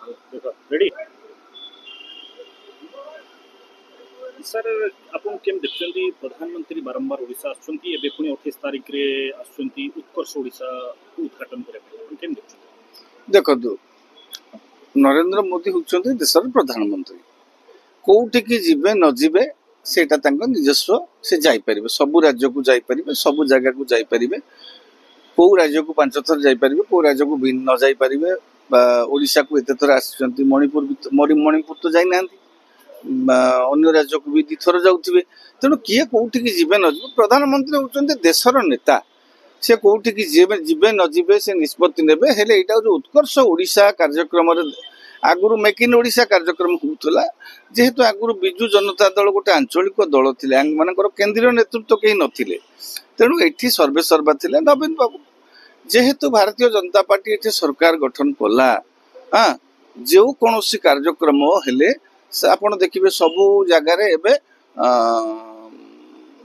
Ready sir आपन केम देखछन्ती प्रधानमंत्री बारंबार ओडिशा आछन्ती एबे पुनी 28 तारिख रे आछन्ती उत्कर्ष ओडिशा उद्घाटन करे आपन केम देखछन्ती देखो नरेंद्र मोदी होउछन्ती देशर प्रधानमंत्री कोउठी की जिबे न जिबे सेटा तांको निजस्व से जाई परिबे सब राज्य को जाई परिबे सब जगह को जाई परिबे को राज्य को 5 थर जाई परिबे को राज्य को बिन न जाई परिबे ओडिशा को एते थर आछन्ती मणिपुर तो जाई नांती अन्य राज्य को भी दिथर जाउथिबे तेणु किए कोउठी की जिबे न जिबे प्रधानमंत्री होउछन्ती देशर नेता से कोउठी की जिबे न जिबे से निष्पत्ति नेबे हेले एटा जो उत्कर्ष ओडिशा कार्यक्रम रे आगुरु मेक इन ओडिशा कार्यक्रम होउतला जेहेतु आगुरु बिजु जनता दल गोटे आंचलिक दल थिले मानकर केंद्रीय नेतृत्व केही नथिले तेणु एठी सर्वे सर्वा थिले नवीन बाबू जेहेतु भारतीय जनता पार्टी एठी सरकार गठन कला हां जो कोनोसी कार्यक्रम हेले आपण देखिबे सबु जगह रे एबे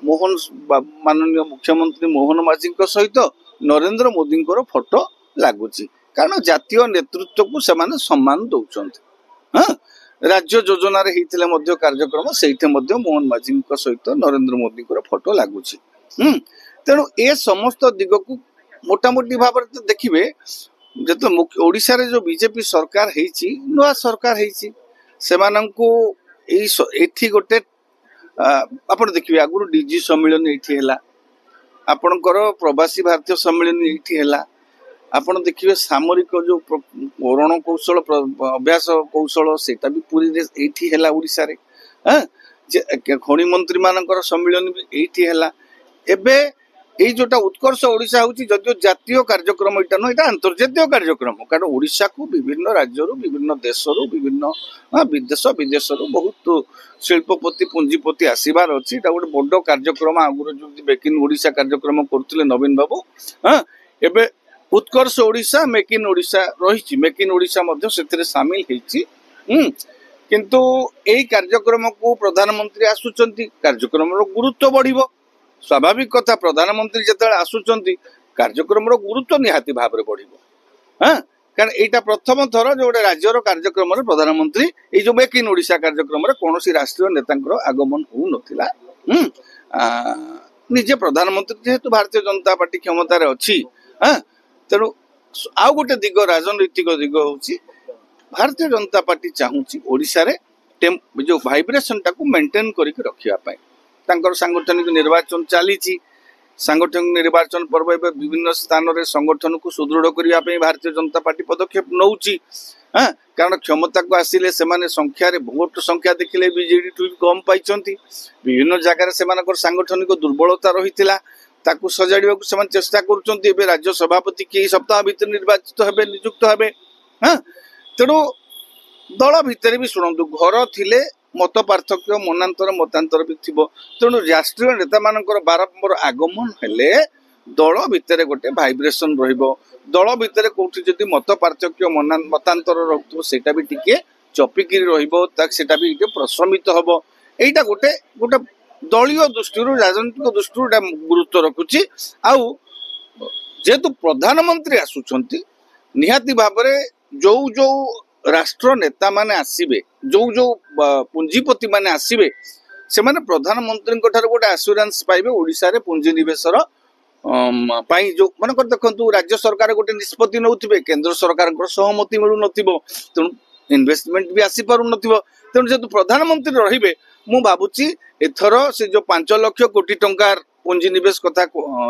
मोहन माननीय मुख्यमंत्री मोहन माझी सहित नरेंद्र मोदी फोटो लागुची कारण जातीय नेतृत्व को सेमाने सम्मान दउछन हां राज्य योजना रे हिथिले मध्य कार्यक्रम सेइथे मध्य मोहन माझी सहित नरेंद्र मोदी फोटो लागुची तेणु ए समस्त दिग को मोटामोटी भाव रे देखिबे जत ओडिसा रे जो बीजेपी सरकार हेची नुआ सरकार हेची सेमानंकु एठी गोटे आपण देखिबे आगुरु डीजी सम्मेलन एठी हैला आपणकर प्रवासी भारतीय सम्मेलन एठी हैला आपण देखिबे सामरिक जो रण कौशल अभ्यास कौशल सेटा भी पूरी एठी हैला ओडिसा रे हां जे खनि मंत्री मानकर सम्मेलन भी एठी हैला एबे एई जोटा उत्कर्ष ओडिशा होची जदियो जातीय कार्यक्रम इटा न इटा अंतर्जातीय कार्यक्रम कारण ओडिशा को विभिन्न राज्य रो विभिन्न देश रो विभिन्न विदेश रो बहुत शिल्पपति पूंजीपति आसीबार अछि एटा गोटे बड़ कार्यक्रम आगुर जो मेक इन ओडिशा कार्यक्रम करथिले नवीन बाबू हां एबे उत्कर्ष ओडिशा मेक इन ओडिशा रहिछि मेक इन ओडिशा मध्ये सेतिरे शामिल हेछि किंतु एई कार्यक्रम को प्रधानमंत्री आसुचंती कार्यक्रम रो गुरुत्व बढ़िबो स्वाभाविक कथा प्रधानमंत्री जतले आसुचंती कार्यक्रम रो गुरुत्व निहाती भाव रे बढ़िबो हां कारण एटा प्रथम थर जो गोटे राज्यर कार्यक्रम रे प्रधानमंत्री ए जो मेक इन ओडिशा कार्यक्रम रे कोनोसी राष्ट्रीय नेतांकर आगमन हो नथिला निजे प्रधानमंत्री जेहेतु भारतीय जनता पार्टी क्षमता रे अछि हां तेणु आउ गोटे दिग राजनैतिक दिग होची भारतीय जनता पार्टी चाहूची ओडिशा रे जो वाइब्रेशन टाको मेंटेन करके रखिया पाए तांकर सांगठनिक निर्वाचन चलीची सांगठनिक निर्वाचन पर्व एवं विभिन्न स्थान रे संगठन को सुदृढ़ करिया पे भारतीय जनता पार्टी पदक्षेप नउची हां कारण क्षमता को आसिले सेमाने संख्या रे वोट संख्या देखिले बीजेडी टू कम पाइचंती विभिन्न जगह रे सेमानकर सांगठनिक दुर्बलता रहितिला ताकू सजाड़िया को सेमान चेष्टा करूचंती एबे राज्य सभापति के सप्ताह भीतर निर्वाचित हेबे नियुक्त हेबे हां तेणु दल भितर भी सुनंतु घर थिले मत पार्थक्य मतांतर भी थी तेणु राष्ट्रीय नेता मानकर बारंबार आगमन हेले दल भितर गोटे भाइब्रेशन रहिबो दल भितर कोठी जदि मत पार्थक्य मतांतर रहतो सेटा भी टिके चपिकी रहिबो ताक सेटा भी टिके प्रशमित हबो एटा गोटे गोटे दलीय दृष्टि राजनीतिक दृष्टि गुरुत्व रखुची आउ जेतु प्रधानमंत्री आसुचंती निहाती भाबरे जो जो राष्ट्र नेता माने आसीबे जो जो पूंजीपति माने आसीबे से माने प्रधानमंत्री ठार गोटे आश्योरेंस पाइबे ओडिशा रे पूंजी निवेशर पाई जो मन कर देखंतु राज्य सरकार गोटे निष्पत्ति नउथिबे केंद्र सरकार सहमति मिलु नथिबो तेणु इन्वेस्टमेंट भी आसी पारु नथिबो तेणु जेतु प्रधानमंत्री रहिबे मु भाबुची एथर से जो 5 लाख कोटी टंका पूंजी निवेश कथा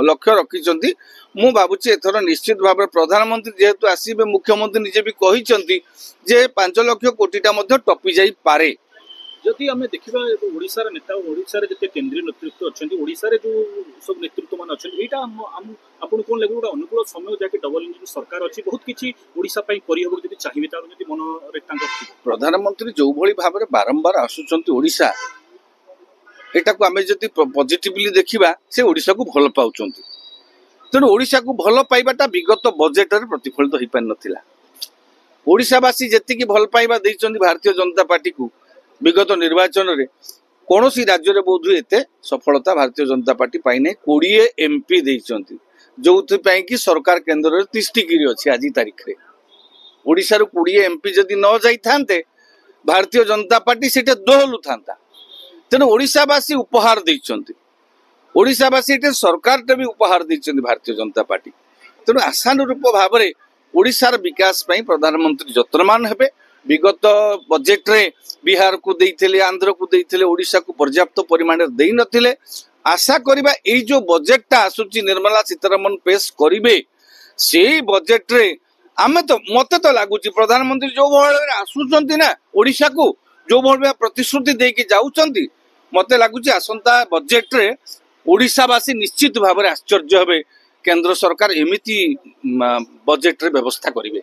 लक्ष्य रखिचंती मु भाबुची एथर निश्चित भाव प्रधानमंत्री जेहेतु आसीबे मुख्यमंत्री निजे भी कहिचंती जे 5 लाख कोटीटा मध्ये टपी जाई पारे जदि हमें देखिबा ओडिसा रे नेता ओडिसा रे जते केंद्रीय नेतृत्व अछंती ओडिसा रे जो सब नेतृत्व मान अछंती एटा आपन कोन लागु अनुकूल समय जाके डबल इंजन सरकार अछि बहुत किछि ओडिसा पई करि हबो जदि चाहिबे तार जदि मन रे तांकर प्रधानमंत्री जो भली भाव रे बारंबार आसुचंती ओडिसा एटा को हमें जदि पॉजिटिवली देखिबा से ओडिसा को भल पाउचंती तेणु ओडिसा को भल पाइबाटा विगत बजेट रे प्रतिफलित होई पार नथिला ओडिसावासी जेतिकी भल पाइबा दैचंती भारतीय जनता पार्टी को विगत निर्वाचन रे कोनोसी राज्य रे बोधु एते सफलता भारतीय जनता पार्टी पाई नै 20 एमपी दैचंती जोथि पई कि सरकार केंद्र रे 30 गिरी अछि आजि तारिख रे ओडिशारू 20 एमपी जदि न जाई थांते भारतीय जनता पार्टी सेटा दोहलु थांता तेणु ओडिशावासी उपहार देइचंती ओडिशावासी एटे सरकार भी उपहार देइचंती भारतीय जनता पार्टी तेणु आशानुरूप भाव में ओडिशार विकास पई प्रधानमंत्री यत्नमान हेबे विगत बजेट रे बिहार को देइथिले आंध्र को देइथिले ओडिशा को पर्याप्त परिमाण देई नथिले आशा करिबा एई जो बजेटटा आसुची निर्मला सीतारमण पेश करिवे सेई बजेट रे आमे तो मते तो लागुची प्रधानमंत्री जो भाव आसुचंती ना ओडिशा को जो भाव प्रतिश्रुति देकी जाउचंती मते लागुची आसंता बजेट रे ओडिशावासी निश्चित भाव में आश्चर्य हेबे केंद्र सरकार एमिति बजेट रे व्यवस्था करिवे।